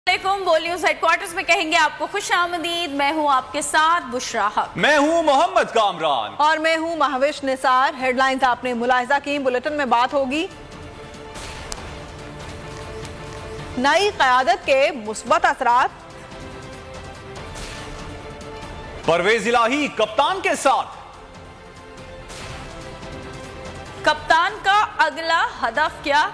बोल news headquarters में कहेंगे आपको खुश आमदीद। मैं हूं आपके साथ बुशरा हक। मैं हूं मोहम्मद कामरान और मैं हूं महाविश निसार। हेडलाइंस आपने मुलाहिजा की, बुलेटिन में बात होगी नई क़यादत के मुस्बत असरात, परवेज इलाही कप्तान के साथ, कप्तान का अगला हदफ क्या,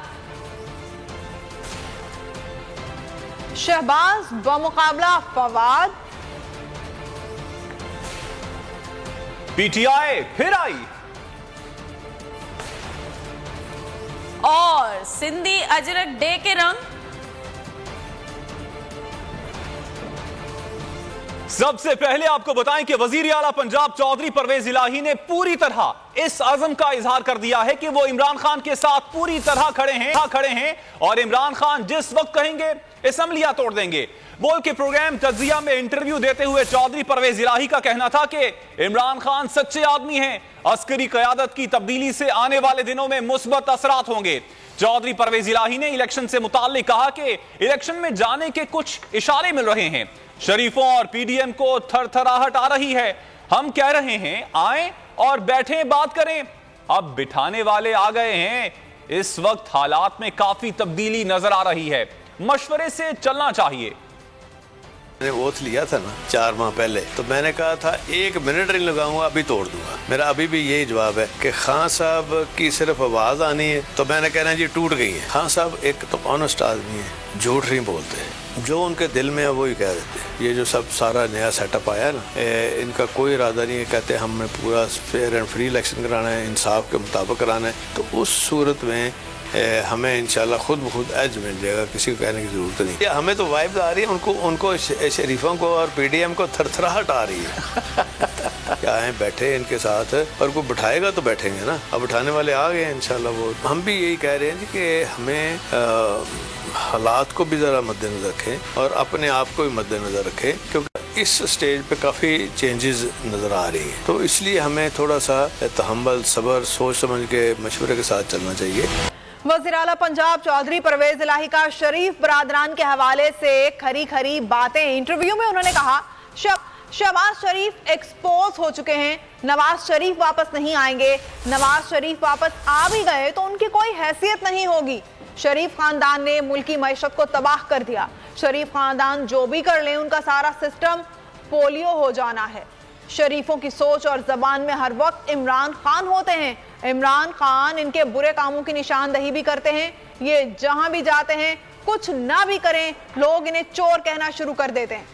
शहबाज बमुकाबला फवाद, पीटीआई फिर आई और सिंधी अजरक डे के रंग। सबसे पहले आपको बताएं कि वजीर आला पंजाब चौधरी परवेज इलाही ने पूरी तरह इस अज़म का इजहार कर दिया है कि वो इमरान खान के साथ पूरी तरह खड़े हैं और इमरान खान जिस वक्त कहेंगे असम्बलियां तोड़ देंगे। बोल के प्रोग्राम तज्जिया में इंटरव्यू देते हुए चौधरी परवेज इलाही का कहना था कि इमरान खान सच्चे आदमी हैं, अस्करी क़यादत की तब्दीली से आने वाले दिनों में मुस्बत असरात होंगे। चौधरी परवेज इलाही ने इलेक्शन से मुताल्लिक कहा कि इलेक्शन में जाने के कुछ इशारे मिल रहे हैं, शरीफों और पीडीएम को थरथराहट आ रही है। हम कह रहे हैं आए और बैठे बात करें, अब बिठाने वाले आ गए हैं। इस वक्त हालात में काफी तब्दीली नजर आ रही है, मशवरे से चलना चाहिए। मैंने वोट लिया था ना 4 माह पहले, तो मैंने कहा था 1 मिनट नहीं लगाऊंगा, अभी तोड़ दूंगा। मेरा अभी भी यही जवाब है कि खान साहब की सिर्फ आवाज आनी है तो मैंने कहना जी टूट गई है। खान साहब एक तो ऑनेस्ट आदमी है, झूठ नहीं बोलते, जो उनके दिल में है वो ही कह देते हैं। ये जो सब सारा नया सेटअप आया ना, इनका कोई इरादा नहीं है, कहते हमें पूरा फेयर एंड फ्री इलेक्शन कराना है, इंसाफ के मुताबिक कराना है। तो उस सूरत में हमें इंशाल्लाह खुद ब खुद एज मिल जाएगा, किसी को कहने की जरूरत नहीं। हमें तो वाइब्स आ रही है, उनको शरीफों को और पीडीएम को थरथराहट आ रही है। क्या है बैठे इनके साथ, और कोई बिठाएगा तो बैठेंगे ना। अब बिठाने वाले आ गए हैं इंशाल्लाह। वो हम भी यही कह रहे हैं जी कि हमें हालात को भी ज़रा मद्देनजर रखें और अपने आप को भी मद्देनजर रखें, क्योंकि इस स्टेज पे काफ़ी चेंजेस नज़र आ रही हैं। तो इसलिए हमें थोड़ा सा तहम्मुल, सब्र, सोच समझ के मशवरे के साथ चलना चाहिए। वज़ीर आला पंजाब चौधरी परवेज इलाही का शरीफ बरादरान के हवाले से खरी बातें। इंटरव्यू में उन्होंने कहा शहबाज शरीफ एक्सपोज हो चुके हैं, नवाज शरीफ वापस नहीं आएंगे। नवाज शरीफ वापस आ भी गए तो उनकी कोई हैसियत नहीं होगी। शरीफ खानदान ने मुल्की मईशत को तबाह कर दिया। शरीफ खानदान जो भी कर ले उनका सारा सिस्टम पोलियो हो जाना है। शरीफों की सोच और जबान में हर वक्त इमरान खान होते हैं। इमरान खान इनके बुरे कामों की निशानदही भी करते हैं। ये जहां भी जाते हैं कुछ ना भी करें, लोग इन्हें चोर कहना शुरू कर देते हैं।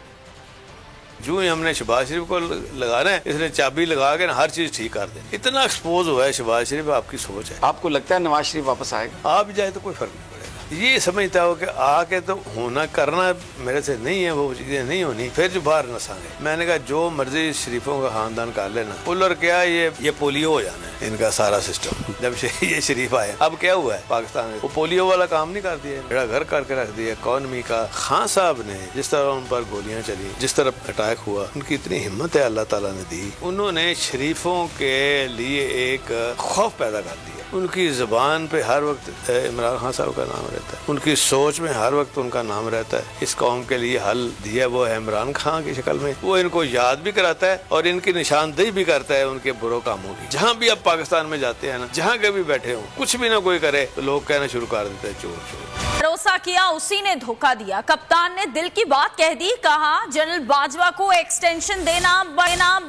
जो ही हमने शहबाज शरीफ को लगाना है, इसने चाबी लगा के हर चीज ठीक कर दे। इतना एक्सपोज हुआ है शहबाज शरीफ, आपकी सोच है। आपको लगता है नवाज शरीफ वापस आएगा? आ भी जाए तो कोई फर्क नहीं पड़ेगा। ये समझता हो कि आके तो होना करना मेरे से नहीं है, वो चीजें नहीं होनी, फिर जो बाहर नसाएंगे। मैंने कहा जो मर्जी शरीफों का खानदान कर लेना, पुलर क्या ये पोलियो हो जाना है इनका सारा सिस्टम। जब ये शरीफ आए, अब क्या हुआ है पाकिस्तान में, वो पोलियो वाला काम नहीं कर दिया, बेड़ा घर करके रख दिया इकॉनमी का। खान साहब ने जिस तरह उन पर गोलियां चली, जिस तरह अटैक हुआ, उनकी इतनी हिम्मत है अल्लाह ताला ने दी। उन्होंने शरीफों के लिए एक खौफ पैदा कर दिया। उनकी जुबान पे हर वक्त इमरान खान साहब का नाम रहता है, उनकी सोच में हर वक्त उनका नाम रहता है। इस कौम के लिए हल दिया वो है इमरान खान की शक्ल में। वो इनको याद भी कराता है और इनकी निशानदेही भी करता है उनके बुरे कामों की। जहाँ भी अब पाकिस्तान में जाते हैं ना, जहाँ कभी बैठे हो, कुछ भी ना कोई करे तो लोग कहना शुरू कर देते हैं चोर चोर। भरोसा किया उसी ने धोखा दिया। कप्तान ने दिल की बात कह दी। कहा जनरल बाजवा को एक्सटेंशन देना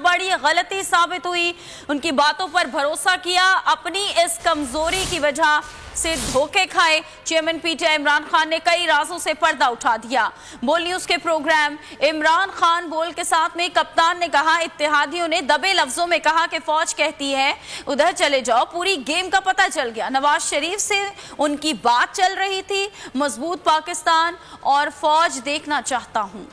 बड़ी गलती साबित हुई। उनकी बातों पर भरोसा किया, अपनी इस कमजोरी की वजह से धोखे खाए। चेयरमैन पीटीआई इमरान खान ने कई राजों से पर्दा उठा दिया। बोल न्यूज के प्रोग्राम इमरान खान बोल के साथ में कप्तान ने कहा, इत्तेहादियों ने दबे लफ्जों में कहा कि फौज कहती है उधर चले जाओ। पूरी गेम का पता चल गया। नवाज शरीफ से उनकी बात चल रही थी, मजबूत पाकिस्तान और फौज देखना चाहता हूं।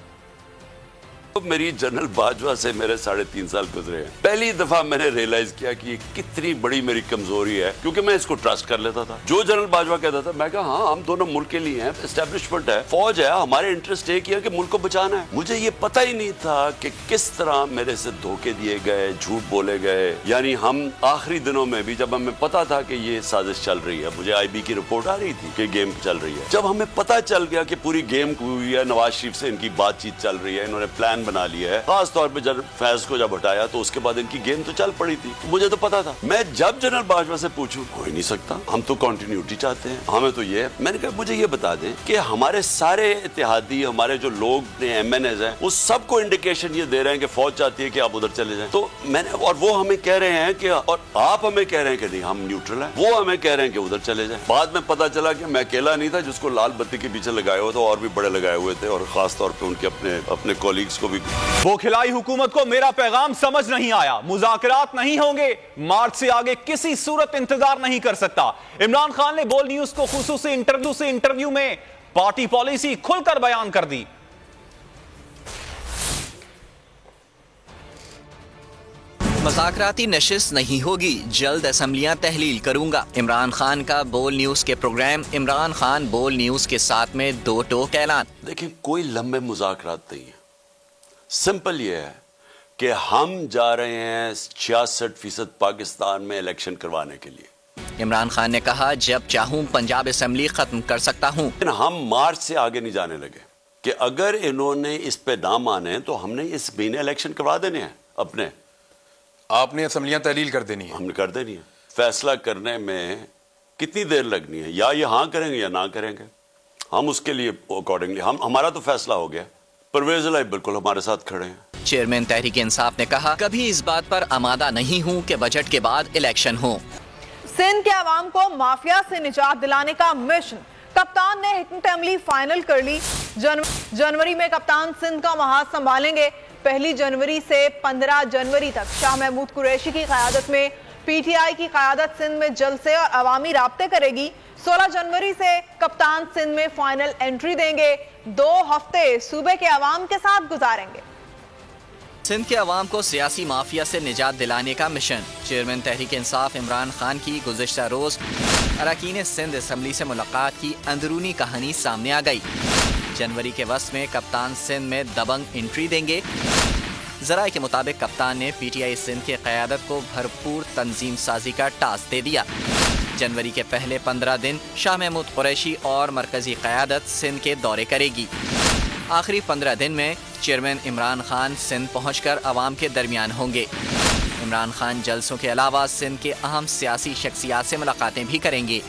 तो मेरी जनरल बाजवा से मेरे 3.5 साल गुजरे हैं। पहली दफा मैंने रियलाइज किया कि ये कितनी बड़ी मेरी कमजोरी है, क्योंकि मैं इसको ट्रस्ट कर लेता था। जो जनरल बाजवा कहता था मैं कहा हाँ हम दोनों मुल्क के लिए हैं, एस्टेब्लिशमेंट है, फौज है, हमारे इंटरेस्ट एक ही है कि मुल्क को बचाना है। मुझे ये पता ही नहीं था कि किस तरह मेरे से धोखे दिए गए, झूठ बोले गए। यानी हम आखिरी दिनों में भी जब हमें पता था कि ये साजिश चल रही है, मुझे IB की रिपोर्ट आ रही थी कि गेम चल रही है, जब हमें पता चल गया कि पूरी गेम हुई है, नवाज शरीफ से इनकी बातचीत चल रही है, इन्होंने प्लान बना लिया है, खास तौर पे जब फैज को जब हटाया तो उसके बाद इनकी गेम तो चल पड़ी थी। तो मुझे तो पता था। मैं जब जनरल बाजवा से पूछूं, हो ही नहीं सकता, हम तो कंटिन्यूटी चाहते हैं, हमें तो ये। मैंने कहा मुझे ये बता दें कि हमारे सारे इत्तेहादी, हमारे जो लोग MNAs हैं, वो सबको इंडिकेशन ये दे रहे हैं कि फौज चाहती है कि आप उधर चले जाएं। तो मैंने, और वो हमें कह रहे हैं कि, और आप हमें कह रहे हैं कि नहीं हम न्यूट्रल हैं, वो हमें कह रहे हैं कि उधर चले जाएं। बाद में पता चला कि मैं अकेला नहीं था जिसको लाल बत्ती के पीछे लगाए हुए थे, और भी बड़े लगाए हुए थे, और खास तौर पे उनके अपने कॉलीग्स को भी। वो खिलाई हुकूमत को मेरा पैगाम समझ नहीं आया, मुज़ाकरात नहीं होंगे, मार्च से आगे किसी सूरत इंतजार नहीं कर सकता। इमरान खान ने बोल न्यूज को खुसूसी इंटरव्यू में पार्टी पॉलिसी खुलकर बयान कर दी। मुज़ाकराती नशिस्त नहीं होगी, जल्द असम्बलियां तहलील करूंगा। इमरान खान का बोल न्यूज के प्रोग्राम इमरान खान बोल न्यूज के साथ में 2 टोक ऐलान। देखिए कोई लंबे मुज़ाकरात नहीं है, सिंपल ये है कि हम जा रहे हैं 66% पाकिस्तान में इलेक्शन करवाने के लिए। इमरान खान ने कहा जब चाहूं पंजाब असम्बली खत्म कर सकता हूं। हम मार्च से आगे नहीं जाने लगे कि अगर इन्होंने इस पे ना माने तो हमने इस महीने इलेक्शन करवा देने हैं अपने। आपने असम्बलियां तहलील कर देनी है, हमने कर देनी है। फैसला करने में कितनी देर लगनी है, या ये हाँ करेंगे या ना करेंगे, हम उसके लिए अकॉर्डिंगली हमारा तो फैसला हो गया। परवेज इलाही बिल्कुल हमारे साथ खड़े हैं। चेयरमैन तहरीक इंसाफ ने कहा कभी इस बात पर आमादा नहीं हूं कि बजट के बाद इलेक्शन हो। सिंध के अवाम को माफिया से निजात दिलाने का मिशन, कप्तान ने हिकमत अमली फाइनल कर ली। जनवरी में कप्तान सिंध का महाज संभालेंगे। 1 जनवरी से 15 जनवरी तक शाह महमूद कुरैशी की क़यादत में PTI की क़यादत सिंध में जलसे और अवामी राब्ते करेगी। 16 जनवरी से कप्तान सिंध में फाइनल एंट्री देंगे। 2 हफ्ते सूबे के अवाम के साथ गुजारेंगे। सिंध के अवाम को सियासी माफिया से निजात दिलाने का मिशन। चेयरमैन तहरीक इंसाफ इमरान खान की गुज़िश्ता रोज अरकान सिंध असम्बली से मुलाकात की अंदरूनी कहानी सामने आ गई। जनवरी के वस्त में कप्तान सिंध में दबंग एंट्री देंगे। ज़राए के मुताबिक कप्तान ने PTI सिंध की क़यादत को भरपूर तंजीम साजी का टास्क दे दिया। जनवरी के पहले 15 दिन शाह महमूद कुरैशी और मरकजी क़यादत सिंध के दौरे करेगी। आखिरी 15 दिन में चेयरमैन इमरान खान सिंध पहुंचकर अवाम के दरमियान होंगे। इमरान खान जलसों के अलावा सिंध के अहम सियासी शख्सियात से मुलाकातें भी करेंगे।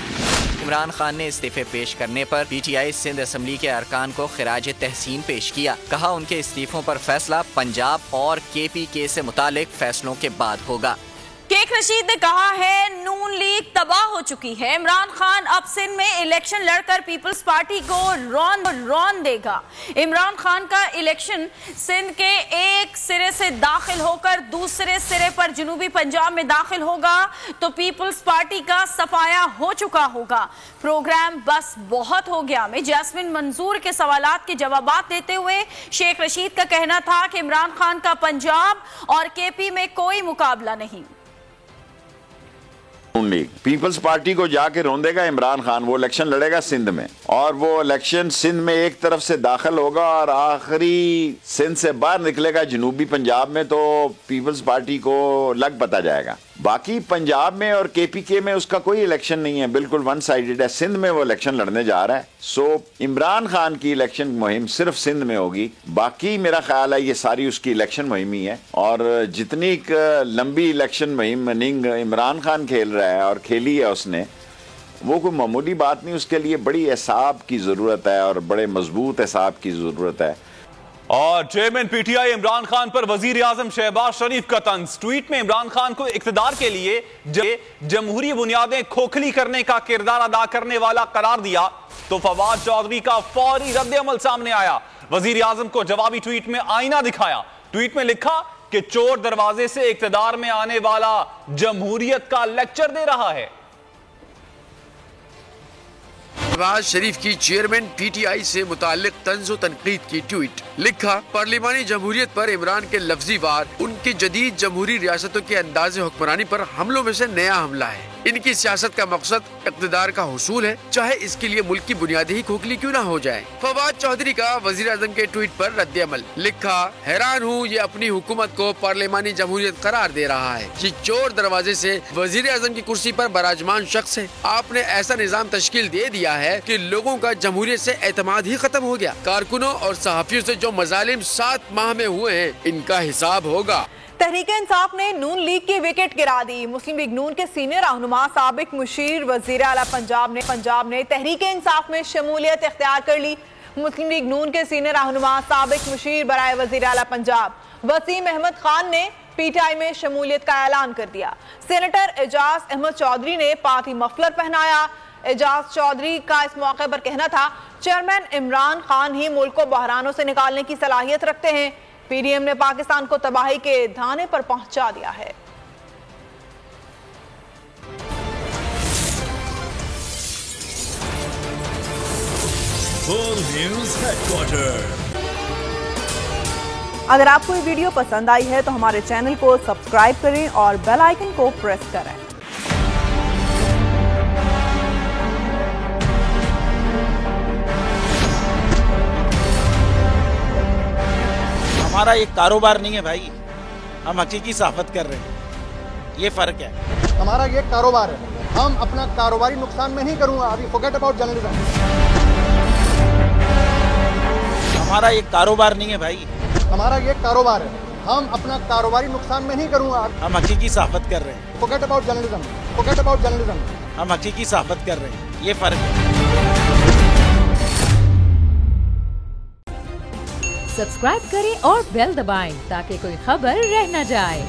इमरान खान ने इस्तीफे पेश करने पर PTI सिंध असम्बली के अरकान को खिराज तहसीन पेश किया। कहा उनके इस्तीफों पर फैसला पंजाब और KPK से मुतालिक फैसलों के बाद होगा। शेख रशीद ने कहा है नून लीग तबाह हो चुकी है, इमरान खान अब सिंध में इलेक्शन लड़कर पीपल्स पार्टी को रौन देगा। इमरान खान का इलेक्शन सिंध के एक सिरे से दाखिल होकर दूसरे सिरे पर जनूबी पंजाब में दाखिल होगा तो पीपल्स पार्टी का सफाया हो चुका होगा। प्रोग्राम बस बहुत हो गया में जैस्मिन मंजूर के सवालात के जवाबात देते हुए शेख रशीद का कहना था कि इमरान खान का पंजाब और KP में कोई मुकाबला नहीं। पीपल्स पार्टी को जाके रोंदेगा इमरान खान, वो इलेक्शन लड़ेगा सिंध में और वो इलेक्शन सिंध में एक तरफ से दाखिल होगा और आखिरी सिंध से बाहर निकलेगा जनूबी पंजाब में, तो पीपल्स पार्टी को लग पता जाएगा। बाकी पंजाब में और KPK में उसका कोई इलेक्शन नहीं है, बिल्कुल वन साइडेड है। सिंध में वो इलेक्शन लड़ने जा रहा है। सो इमरान खान की इलेक्शन मुहिम सिर्फ सिंध में होगी, बाकी मेरा ख्याल है ये सारी उसकी इलेक्शन मुहिम ही है। और जितनी लंबी इलेक्शन मुहिम इनिंग इमरान खान खेल रहा है और खेली है उसने, वो कोई मामूली बात नहीं। उसके लिए बड़ी एहसाब की जरूरत है और बड़े मजबूत एहसाब की जरूरत है। और चेयरमैन PTI इमरान खान पर वजीर आजम शहबाज शरीफ का तंज। ट्वीट में इमरान खान को इख्तिदार के लिए जमहूरी बुनियादें खोखली करने का किरदार अदा करने वाला करार दिया तो फवाद चौधरी का फौरी रद्द-ए-अमल सामने आया। वजीर आजम को जवाबी ट्वीट में आईना दिखाया। ट्वीट में लिखा कि चोर दरवाजे से इख्तिदार में आने वाला जमहूरियत का लेक्चर दे रहा है। शहबाज शरीफ की चेयरमैन PTI से मुताल्लिक तंज़ो तनकीद की ट्वीट। लिखा, पार्लिमानी जमहूरियत पर इमरान के लफ्जी वार उनकी जदीद जमहूरी रियासतों के अंदाज़े हुक्मरानी पर हमलों में से नया हमला है। इनकी सियासत का मकसद इक़्तिदार का हुसूल है, चाहे इसके लिए मुल्क की बुनियादी ही खोखली क्यों न हो जाए। फवाद चौधरी का वज़ीर आज़म के ट्वीट पर रद्द अमल। लिखा, हैरान हूँ ये अपनी हुकूमत को पार्लिमानी जमहूरियत करार दे रहा है। ये चोर दरवाजे से वज़ीर आज़म की कुर्सी पर बराजमान शख्स है। आपने ऐसा निज़ाम तश्कील दे दिया है कि लोगों का जमहूरियत से एतमाद ही खत्म हो गया। कारकुनों और सहाफ़ियों से जो मज़ालिम 7 माह में हुए हैं, इनका हिसाब होगा। तहरीक इंसाफ ने नून लीग की विकेट गिरा दी। मुस्लिम लीग नून के सीनियर रहनुमा साबिक मुशीर वज़ीर आला पंजाब ने तहरीक इंसाफ में शमूलियत इख्तियार कर ली। मुस्लिम लीग नून के सीनियर रहनुमा साबिक मुशीर बराए वज़ीर आला पंजाब वसीम अहमद खान ने PTI में शमूलियत का ऐलान कर दिया। सेनेटर एजाज अहमद चौधरी ने पार्टी मफलर पहनाया। एजाज चौधरी का इस मौके पर कहना था, चेयरमैन इमरान खान ही मुल्क को बहरानों से निकालने की सलाहियत रखते हैं। PDM ने पाकिस्तान को तबाही के धाने पर पहुंचा दिया है। Full news headquarter. अगर आपको ये वीडियो पसंद आई है तो हमारे चैनल को सब्सक्राइब करें और बेल आइकन को प्रेस करें। हमारा एक कारोबार नहीं है भाई, हम हकीकी सहाफत कर रहे हैं, ये फर्क है। हमारा ये कारोबार है, हम अपना कारोबारी नुकसान में नहीं करूंगा। अभी फॉरगेट अबाउट जर्नलिज्म। हमारा एक कारोबार नहीं है भाई, हमारा ये कारोबार है, हम अपना कारोबारी नुकसान में नहीं करूंगा। हम हकीकी सहाफत कर रहे हैं। Forget about journalism, forget about journalism. हम हकीकी सहाफत कर रहे हैं, ये फर्क है। सब्सक्राइब करें और बेल दबाएं ताकि कोई खबर रह न जाए।